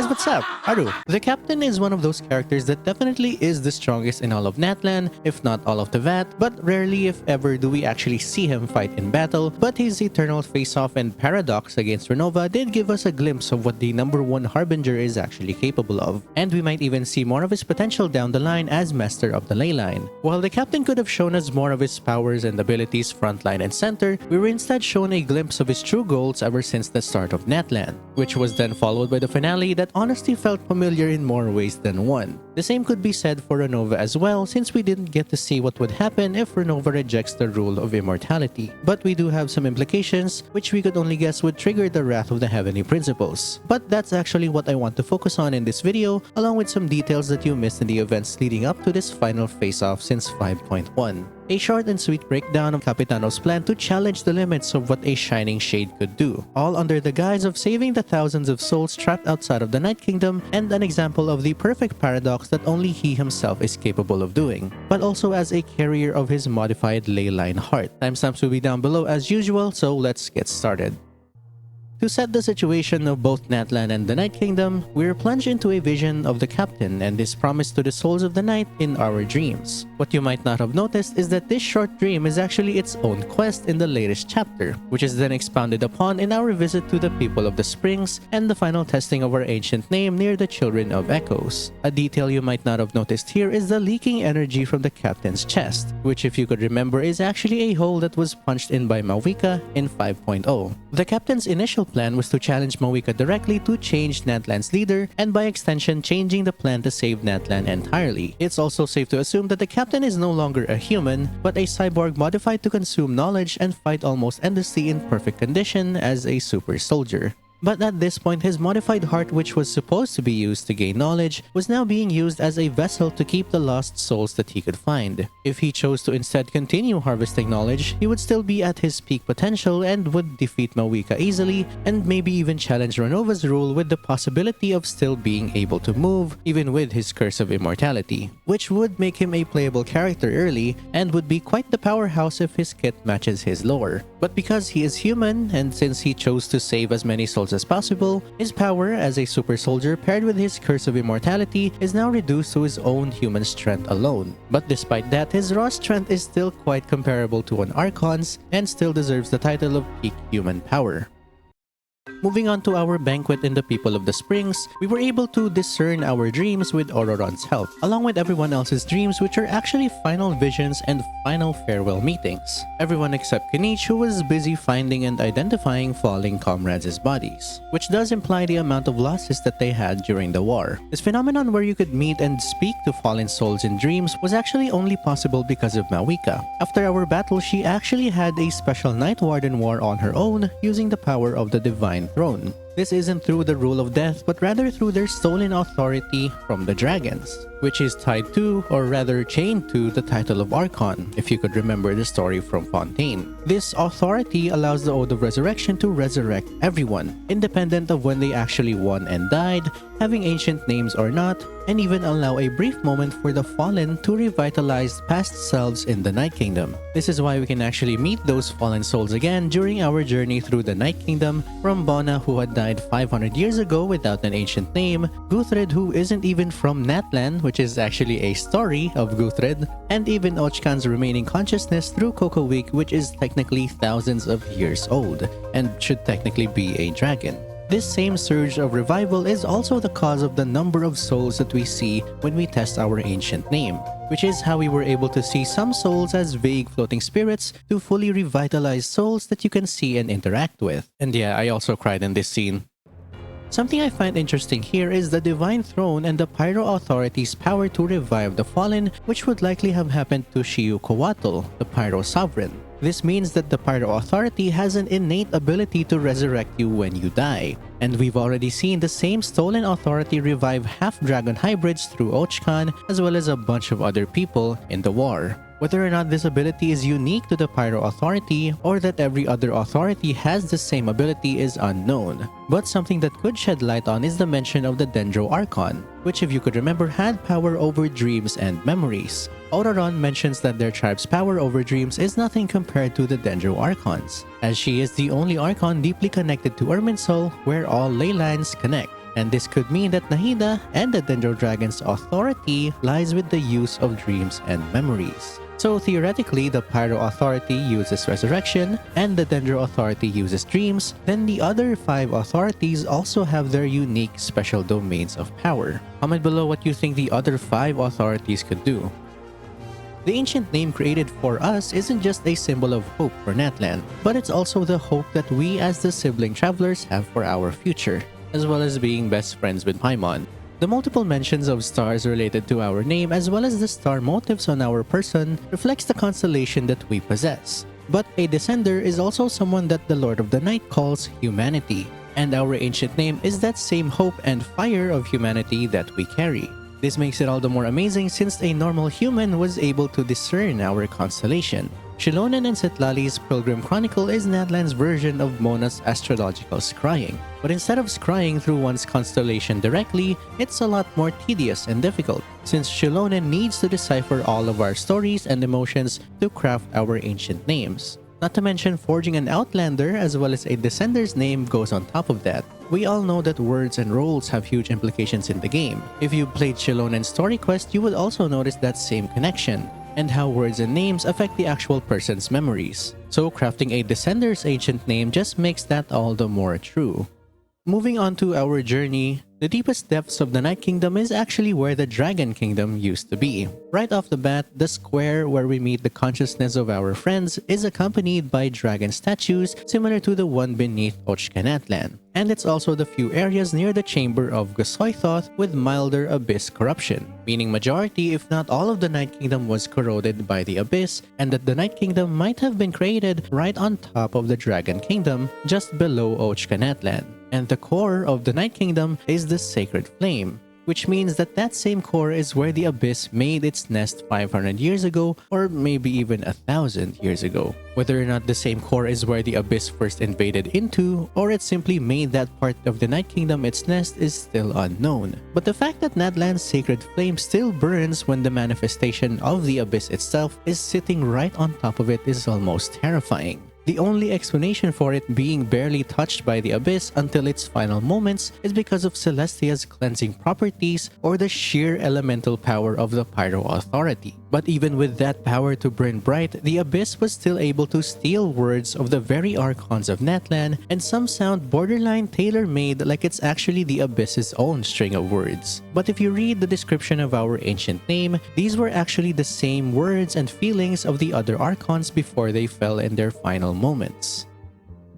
guys, what's up? Aru. The captain is one of those characters that definitely is the strongest in all of Natlan, if not all of the VAT, but rarely if ever do we actually see him fight in battle, but his eternal face-off and paradox against Ronova did give us a glimpse of what the #1 Harbinger is actually capable of, and we might even see more of his potential down the line as Master of the Leyline. While the captain could have shown us more of his powers and abilities frontline and center, we were instead shown a glimpse of his true goals ever since the start of Natlan, which was then followed by the finale that honestly felt familiar in more ways than one. The same could be said for Ronova as well, since we didn't get to see what would happen if Ronova rejects the rule of immortality. But we do have some implications, which we could only guess would trigger the wrath of the Heavenly Principles. But that's actually what I want to focus on in this video, along with some details that you missed in the events leading up to this final face-off since 5.1. A short and sweet breakdown of Capitano's plan to challenge the limits of what a Shining Shade could do, all under the guise of saving the thousands of souls trapped outside of the Night Kingdom, and an example of the perfect paradox that only he himself is capable of doing, but also as a carrier of his modified Leyline heart. Timestamps will be down below as usual, so let's get started. To set the situation of both Natlan and the Night Kingdom, we're plunged into a vision of the captain and his promise to the souls of the night in our dreams. What you might not have noticed is that this short dream is actually its own quest in the latest chapter, which is then expounded upon in our visit to the people of the Springs and the final testing of our ancient name near the Children of Echoes. A detail you might not have noticed here is the leaking energy from the captain's chest, which if you could remember is actually a hole that was punched in by Mawika in 5.0. The captain's initial plan was to challenge Mawika directly to change Natlan's leader, and by extension changing the plan to save Natlan entirely. It's also safe to assume that the captain is no longer a human, but a cyborg modified to consume knowledge and fight almost endlessly in perfect condition as a super soldier. But at this point, his modified heart, which was supposed to be used to gain knowledge, was now being used as a vessel to keep the lost souls that he could find. If he chose to instead continue harvesting knowledge, he would still be at his peak potential and would defeat Mawika easily, and maybe even challenge Ronova's rule with the possibility of still being able to move, even with his curse of immortality, which would make him a playable character early, and would be quite the powerhouse if his kit matches his lore. But because he is human, and since he chose to save as many souls as possible, his power as a super soldier paired with his curse of immortality is now reduced to his own human strength alone. But despite that, his raw strength is still quite comparable to an Archons and still deserves the title of peak human power. Moving on to our banquet in the People of the Springs, we were able to discern our dreams with Auroron's help, along with everyone else's dreams, which are actually final visions and final farewell meetings. Everyone except Kanich, who was busy finding and identifying falling comrades' bodies, which does imply the amount of losses that they had during the war. This phenomenon where you could meet and speak to fallen souls in dreams was actually only possible because of Mawika. After our battle, she actually had a special Night Warden war on her own using the power of the Divine Throne. This isn't through the rule of death, but rather through their stolen authority from the dragons, which is tied to, or rather chained to, the title of Archon, if you could remember the story from Fontaine. This authority allows the Ode of Resurrection to resurrect everyone, independent of when they actually won and died, having ancient names or not, and even allow a brief moment for the fallen to revitalize past selves in the Night Kingdom. This is why we can actually meet those fallen souls again during our journey through the Night Kingdom, from Bona, who had died 500 years ago without an ancient name, Guthred, who isn't even from Natlan, which is actually a story of Guthred, and even Ochkan's remaining consciousness through Coco Week, which is technically thousands of years old, and should technically be a dragon. This same surge of revival is also the cause of the number of souls that we see when we test our ancient name, which is how we were able to see some souls as vague floating spirits to fully revitalized souls that you can see and interact with. And yeah, I also cried in this scene. Something I find interesting here is the Divine Throne and the Pyro Authority's power to revive the fallen, which would likely have happened to Shiyu Coatl, the Pyro Sovereign. This means that the Pyro Authority has an innate ability to resurrect you when you die, and we've already seen the same stolen authority revive half-dragon hybrids through Ochkan, as well as a bunch of other people in the war. Whether or not this ability is unique to the Pyro Authority or that every other authority has the same ability is unknown, but something that could shed light on is the mention of the Dendro Archon, which if you could remember had power over dreams and memories. Auroron mentions that their tribe's power over dreams is nothing compared to the Dendro Archons, as she is the only Archon deeply connected to Irminsul where all ley lines connect. and this could mean that Nahida and the Dendro Dragon's authority lies with the use of dreams and memories. So theoretically, the Pyro Authority uses resurrection, and the Dendro Authority uses dreams, then the other 5 authorities also have their unique special domains of power. Comment below what you think the other 5 authorities could do. The ancient name created for us isn't just a symbol of hope for Natlan, but it's also the hope that we as the sibling travelers have for our future, as well as being best friends with Paimon. The multiple mentions of stars related to our name as well as the star motifs on our person reflects the constellation that we possess. But a descender is also someone that the Lord of the Night calls humanity, and our ancient name is that same hope and fire of humanity that we carry. This makes it all the more amazing since a normal human was able to discern our constellation. Xilonen and Citlali's Pilgrim Chronicle is Natlan's version of Mona's astrological scrying. But instead of scrying through one's constellation directly, it's a lot more tedious and difficult, since Xilonen needs to decipher all of our stories and emotions to craft our ancient names. Not to mention forging an Outlander as well as a Descender's name goes on top of that. We all know that words and roles have huge implications in the game. If you played Xilonen's story quest, you would also notice that same connection, and how words and names affect the actual person's memories. So crafting a Descender's ancient name just makes that all the more true. Moving on to our journey, the deepest depths of the Night Kingdom is actually where the Dragon Kingdom used to be. Right off the bat, the square where we meet the consciousness of our friends is accompanied by dragon statues similar to the one beneath Natlan. And it's also the few areas near the chamber of Gosoithoth with milder abyss corruption, meaning majority if not all of the Night Kingdom was corroded by the abyss, and that the Night Kingdom might have been created right on top of the Dragon Kingdom, just below Natlan. And the core of the Night Kingdom is the Sacred Flame, which means that that same core is where the Abyss made its nest 500 years ago, or maybe even 1,000 years ago. Whether or not the same core is where the Abyss first invaded into, or it simply made that part of the Night Kingdom its nest is still unknown. But the fact that Natlan's Sacred Flame still burns when the manifestation of the Abyss itself is sitting right on top of it is almost terrifying. The only explanation for it being barely touched by the Abyss until its final moments is because of Celestia's cleansing properties or the sheer elemental power of the Pyro Authority. But even with that power to burn bright, the Abyss was still able to steal words of the very Archons of Natlan, and some sound borderline tailor-made like it's actually the Abyss's own string of words. But if you read the description of our ancient name, these were actually the same words and feelings of the other Archons before they fell in their final moments.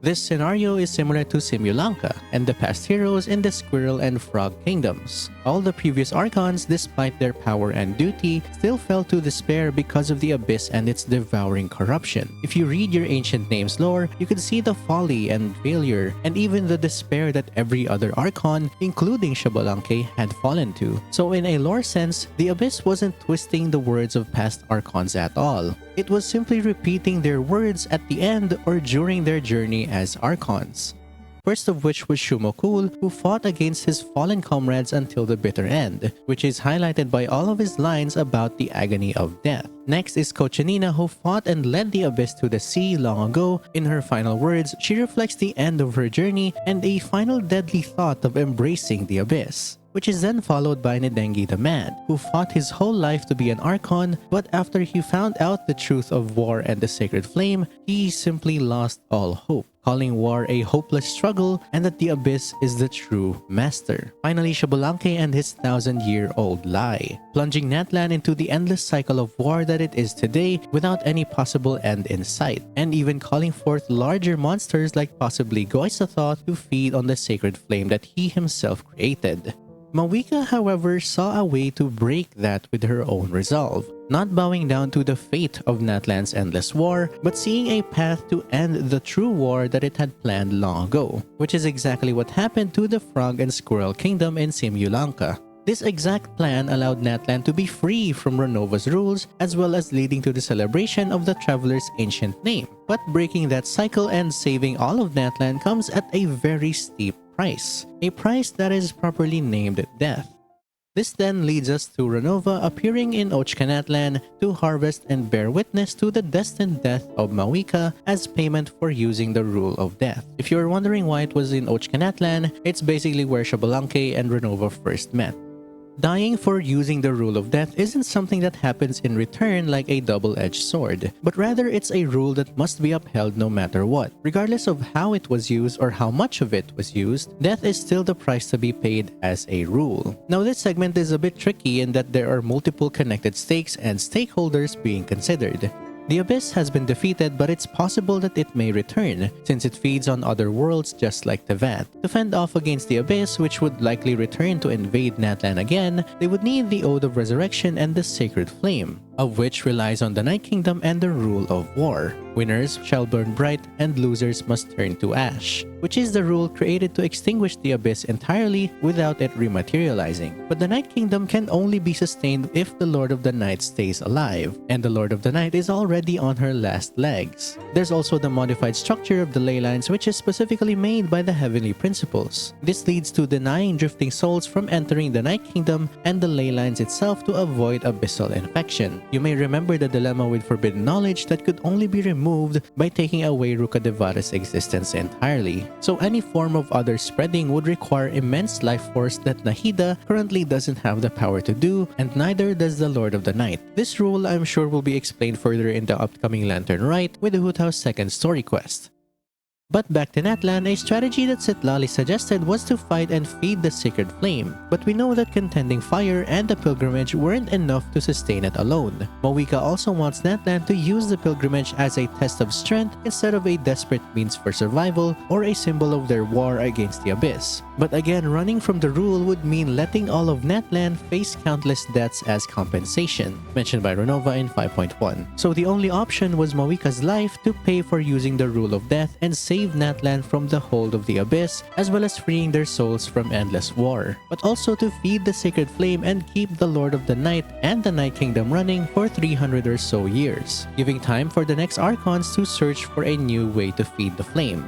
This scenario is similar to Simulanka and the past heroes in the Squirrel and Frog Kingdoms. All the previous Archons, despite their power and duty, still fell to despair because of the Abyss and its devouring corruption. If you read your ancient name's lore, you can see the folly and failure, and even the despair that every other Archon, including Xbalanque, had fallen to. So in a lore sense, the Abyss wasn't twisting the words of past Archons at all. It was simply repeating their words at the end or during their journey as Archons. First of which was Shumokul, who fought against his fallen comrades until the bitter end, which is highlighted by all of his lines about the agony of death. Next is Kochanina, who fought and led the Abyss to the sea long ago. In her final words, she reflects the end of her journey and a final deadly thought of embracing the Abyss, which is then followed by Nedengi the Man, who fought his whole life to be an Archon, but after he found out the truth of war and the Sacred Flame, he simply lost all hope, calling war a hopeless struggle and that the Abyss is the true master. Finally, Xbalanque and his 1,000-year-old lie, plunging Natlan into the endless cycle of war that it is today without any possible end in sight, and even calling forth larger monsters like possibly Goisathoth to feed on the Sacred Flame that he himself created. Mawika, however, saw a way to break that with her own resolve, not bowing down to the fate of Natlan's endless war, but seeing a path to end the true war that it had planned long ago, which is exactly what happened to the Frog and Squirrel Kingdom in Simulanka. This exact plan allowed Natlan to be free from Ronova's rules, as well as leading to the celebration of the Traveler's ancient name. But breaking that cycle and saving all of Natlan comes at a very steep price, a price that is properly named death. This then leads us to Ronova appearing in Natlan to harvest and bear witness to the destined death of Mawika as payment for using the Rule of Death. If you're wondering why it was in Natlan, it's basically where Xbalanque and Ronova first met. Dying for using the Rule of Death isn't something that happens in return like a double-edged sword, but rather it's a rule that must be upheld no matter what. Regardless of how it was used or how much of it was used, death is still the price to be paid as a rule. Now this segment is a bit tricky in that there are multiple connected stakes and stakeholders being considered. The Abyss has been defeated, but it's possible that it may return, since it feeds on other worlds just like the Vat. To fend off against the Abyss, which would likely return to invade Natlan again, they would need the Ode of Resurrection and the Sacred Flame, of which relies on the Night Kingdom and the Rule of War. Winners shall burn bright and losers must turn to ash, which is the rule created to extinguish the Abyss entirely without it rematerializing. But the Night Kingdom can only be sustained if the Lord of the Night stays alive, and the Lord of the Night is already on her last legs. There's also the modified structure of the ley lines, which is specifically made by the Heavenly Principles. This leads to denying drifting souls from entering the Night Kingdom and the ley lines itself to avoid abyssal infection. You may remember the dilemma with forbidden knowledge that could only be removed by taking away Rukkhadevara's existence entirely. So any form of other spreading would require immense life force that Nahida currently doesn't have the power to do, and neither does the Lord of the Night. This rule I'm sure will be explained further in the upcoming Lantern Rite with the Hutao's second story quest. But back to Natlan, a strategy that Citlali suggested was to fight and feed the Sacred Flame. But we know that contending fire and the pilgrimage weren't enough to sustain it alone. Mawika also wants Natlan to use the pilgrimage as a test of strength instead of a desperate means for survival or a symbol of their war against the Abyss. But again, running from the rule would mean letting all of Natlan face countless deaths as compensation, mentioned by Ronova in 5.1. So the only option was Mawika's life to pay for using the Rule of Death and save Natlan from the hold of the Abyss, as well as freeing their souls from endless war, but also to feed the Sacred Flame and keep the Lord of the Night and the Night Kingdom running for 300 or so years, giving time for the next Archons to search for a new way to feed the flame.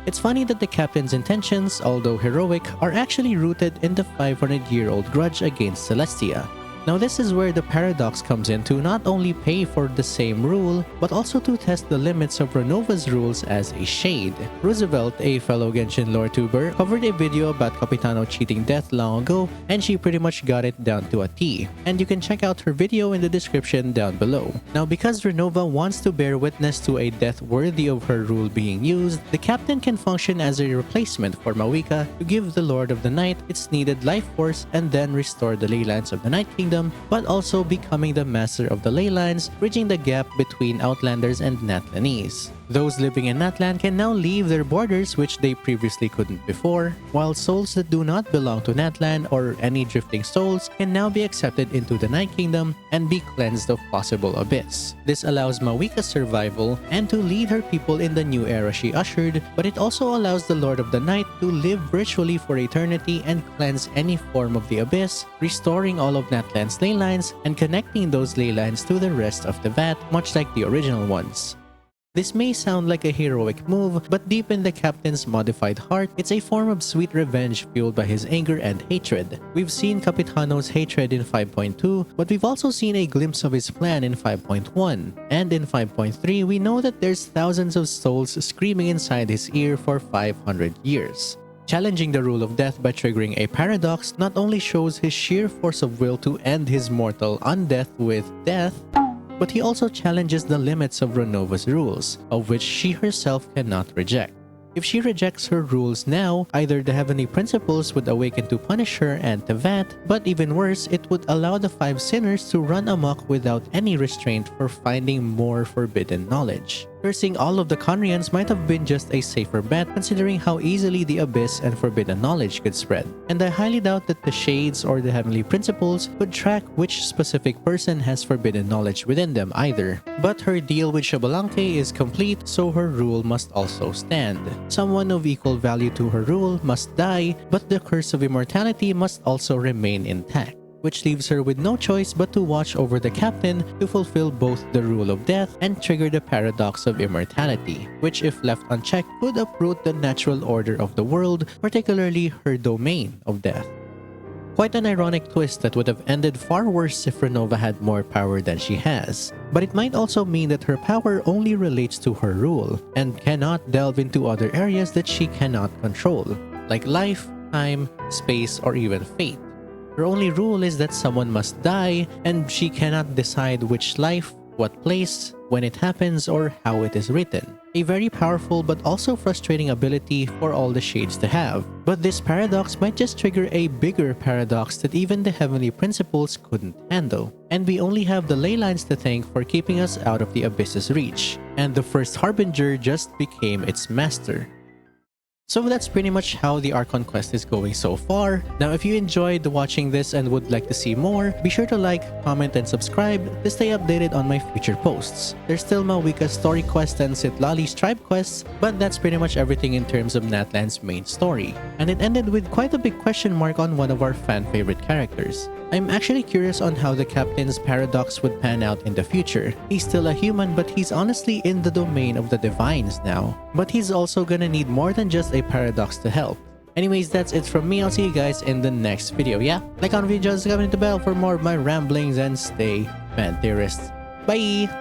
It's funny that the captain's intentions, although heroic, are actually rooted in the 500-year-old grudge against Celestia. Now this is where the paradox comes in to not only pay for the same rule, but also to test the limits of Ronova's rules as a shade. Roosevelt, a fellow Genshin lore tuber, covered a video about Capitano cheating death long ago, and she pretty much got it down to a T. And you can check out her video in the description down below. Now because Ronova wants to bear witness to a death worthy of her rule being used, the captain can function as a replacement for Mawika to give the Lord of the Night its needed life force and then restore the ley lines of the Night Kingdom, but also becoming the master of the ley lines, bridging the gap between Outlanders and Natlanese. Those living in Natlan can now leave their borders, which they previously couldn't before, while souls that do not belong to Natlan or any drifting souls can now be accepted into the Night Kingdom and be cleansed of possible abyss. This allows Mawika's survival and to lead her people in the new era she ushered, but it also allows the Lord of the Night to live virtually for eternity and cleanse any form of the abyss, restoring all of Natlan's ley lines and connecting those ley lines to the rest of the Vat, much like the original ones. This may sound like a heroic move, but deep in the captain's modified heart, it's a form of sweet revenge fueled by his anger and hatred. We've seen Capitano's hatred in 5.2, but we've also seen a glimpse of his plan in 5.1. And in 5.3, we know that there's thousands of souls screaming inside his ear for 500 years. Challenging the Rule of Death by triggering a paradox not only shows his sheer force of will to end his mortal undeath with death, but he also challenges the limits of Ronova's rules, of which she herself cannot reject. If she rejects her rules now, either the Heavenly Principles would awaken to punish her and the Vat, but even worse, it would allow the 5 sinners to run amok without any restraint for finding more forbidden knowledge. Cursing all of the Conrians might have been just a safer bet considering how easily the Abyss and forbidden knowledge could spread. And I highly doubt that the Shades or the Heavenly Principles could track which specific person has forbidden knowledge within them either. But her deal with Xbalanque is complete, so her rule must also stand. Someone of equal value to her rule must die, but the curse of immortality must also remain intact, which leaves her with no choice but to watch over the captain to fulfill both the Rule of Death and trigger the paradox of immortality, which if left unchecked would uproot the natural order of the world, particularly her domain of death. Quite an ironic twist that would have ended far worse if Ronova had more power than she has. But it might also mean that her power only relates to her rule, and cannot delve into other areas that she cannot control, like life, time, space, or even fate. Her only rule is that someone must die, and she cannot decide which life, what place, when it happens, or how it is written. A very powerful but also frustrating ability for all the shades to have. But this paradox might just trigger a bigger paradox that even the heavenly principles couldn't handle. And we only have the ley lines to thank for keeping us out of the abyss's reach. And the first Harbinger just became its master. So that's pretty much how the Archon quest is going so far. Now if you enjoyed watching this and would like to see more, be sure to like, comment, and subscribe to stay updated on my future posts. There's still Mawika's story quest and Sitlali's tribe quests, but that's pretty much everything in terms of Natlan's main story. And it ended with quite a big question mark on one of our fan favorite characters. I'm actually curious on how the captain's paradox would pan out in the future. He's still a human, but he's honestly in the domain of the divines now. But he's also gonna need more than just a paradox to help. Anyways, that's it from me. I'll see you guys in the next video. Yeah, like on video, just comment the bell for more of my ramblings and stay banterists. Bye!